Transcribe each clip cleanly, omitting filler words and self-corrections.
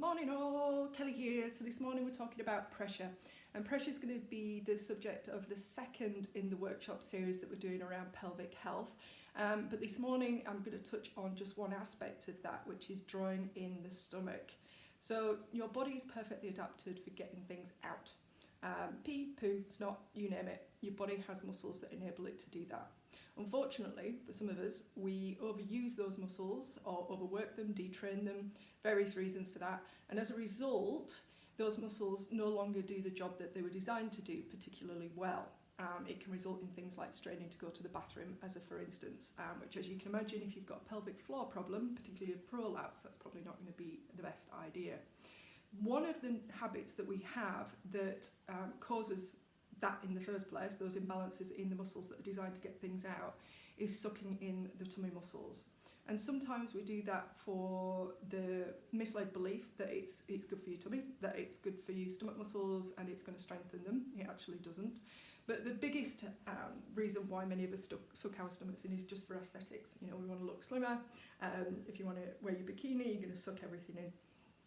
Morning all, Kelly here. So this morning we're talking about pressure, and pressure is going to be the subject of the second in the workshop series that we're doing around pelvic health. But this morning I'm going to touch on just one aspect of that, which is drawing in the stomach. So your body is perfectly adapted for getting things out. Pee, poo, snot, you name it. Your body has muscles that enable it to do that. Unfortunately, for some of us, we overuse those muscles or overwork them, detrain them, various reasons for that. And as a result, those muscles no longer do the job that they were designed to do particularly well. It can result in things like straining to go to the bathroom, as a for instance, which, as you can imagine, if you've got a pelvic floor problem, particularly a prolapse, that's probably not going to be the best idea. One of the habits that we have that causes that in the first place, those imbalances in the muscles that are designed to get things out, is sucking in the tummy muscles. And sometimes we do that for the misled belief that it's good for your tummy, that it's good for your stomach muscles and it's going to strengthen them. It actually doesn't. But the biggest reason why many of us suck our stomachs in is just for aesthetics. You know, we want to look slimmer. If you want to wear your bikini, you're going to suck everything in.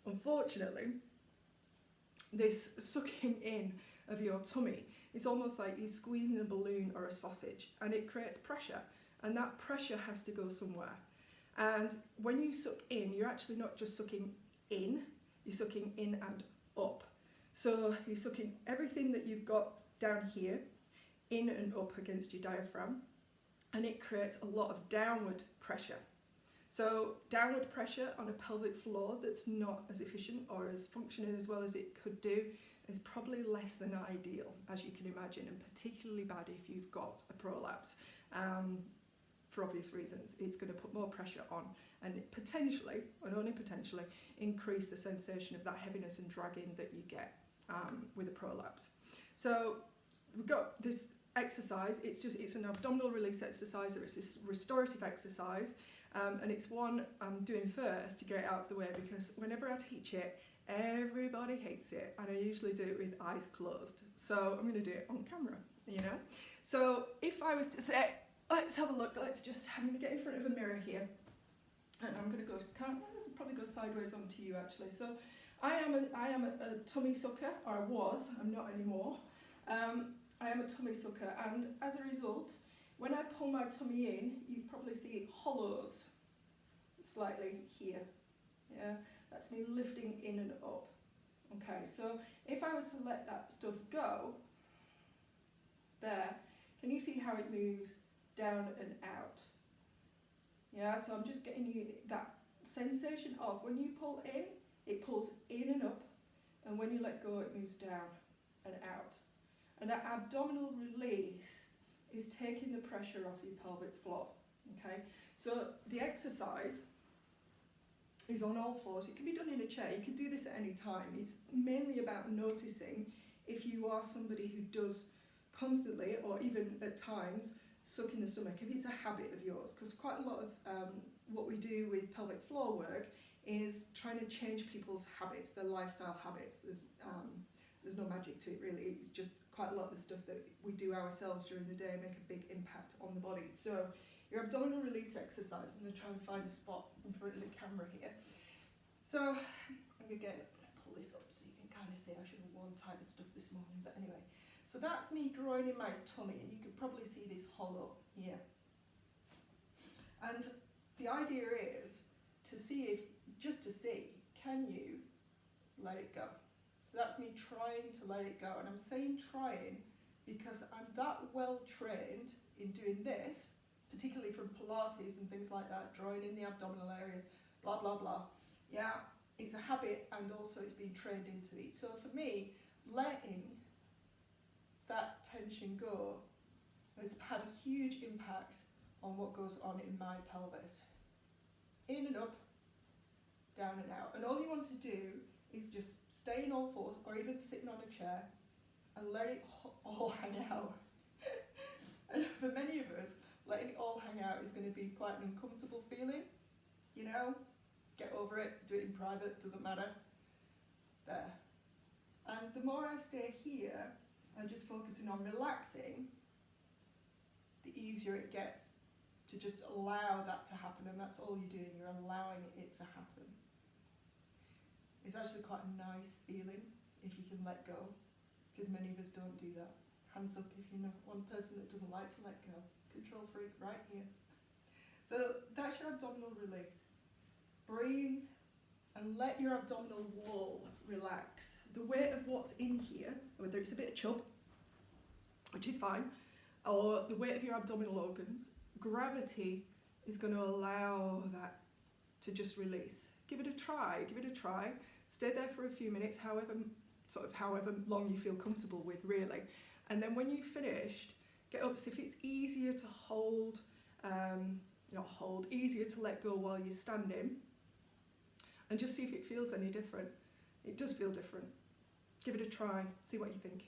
Unfortunately, this sucking in of your tummy is almost like you're squeezing a balloon or a sausage, and it creates pressure, and that pressure has to go somewhere. And when you suck in, you're actually not just sucking in, you're sucking in and up. So you're sucking everything that you've got down here in and up against your diaphragm, and it creates a lot of downward pressure. So downward pressure on a pelvic floor that's not as efficient or as functioning as well as it could do is probably less than ideal, as you can imagine, and particularly bad if you've got a prolapse. For obvious reasons, it's going to put more pressure on and potentially, and only potentially, increase the sensation of that heaviness and dragging that you get with a prolapse. So we've got this exercise. It's an abdominal release exercise, or it's this restorative exercise, and it's one I'm doing first to get it out of the way, because whenever I teach it, everybody hates it, and I usually do it with eyes closed. So I'm going to do it on camera, you know. So if I was to say, let's have a look, I'm going to get in front of a mirror here, and I'm going to go, probably go sideways onto you actually. So I am a tummy sucker, or I was, I'm not anymore. I am a tummy sucker, and as a result, when I pull my tummy in, you probably see it hollows slightly here. Yeah, that's me lifting in and up. Okay, so if I was to let that stuff go, there, can you see how it moves down and out? Yeah, so I'm just getting you that sensation of when you pull in, it pulls in and up, and when you let go, it moves down and out. And that abdominal release is taking the pressure off your pelvic floor. Okay, so the exercise is on all fours. It can be done in a chair. You can do this at any time. It's mainly about noticing if you are somebody who does constantly, or even at times, suck in the stomach, if it's a habit of yours, because quite a lot of what we do with pelvic floor work is trying to change people's habits, their lifestyle habits. There's no magic to it really. It's just quite a lot of the stuff that we do ourselves during the day make a big impact on the body. So your abdominal release exercise, I'm going to try and find a spot in front of the camera here. So I'm going to pull this up so you can kind of see. I should have worn tighter stuff this morning, but anyway. So that's me drawing in my tummy, and you can probably see this hollow here. And the idea is to see can you let it go? So that's me trying to let it go, and I'm saying trying because I'm that well trained in doing this, particularly from Pilates and things like that, drawing in the abdominal area, blah, blah, blah. Yeah, it's a habit, and also it's been trained into it. So for me, letting that tension go has had a huge impact on what goes on in my pelvis. In and up, down and out. And all you want to do is just stay in all fours, or even sitting on a chair, and let it all hang out. And for many of us, letting it all hang out is going to be quite an uncomfortable feeling. You know, get over it, do it in private, doesn't matter. There. And the more I stay here and just focusing on relaxing, the easier it gets to just allow that to happen. And that's all you're doing, you're allowing it to happen. It's actually quite a nice feeling if you can let go, because many of us don't do that. Hands up if you know one person that doesn't like to let go. Control freak right here. So that's your abdominal release. Breathe and let your abdominal wall relax. The weight of what's in here, whether it's a bit of chub, which is fine, or the weight of your abdominal organs, gravity is going to allow that to just release. Give it a try, give it a try. Stay there for a few minutes, however long you feel comfortable with, really. And then when you've finished, get up. So if it's easier to hold, easier to let go while you're standing, and just see if it feels any different. It does feel different. Give it a try, see what you think.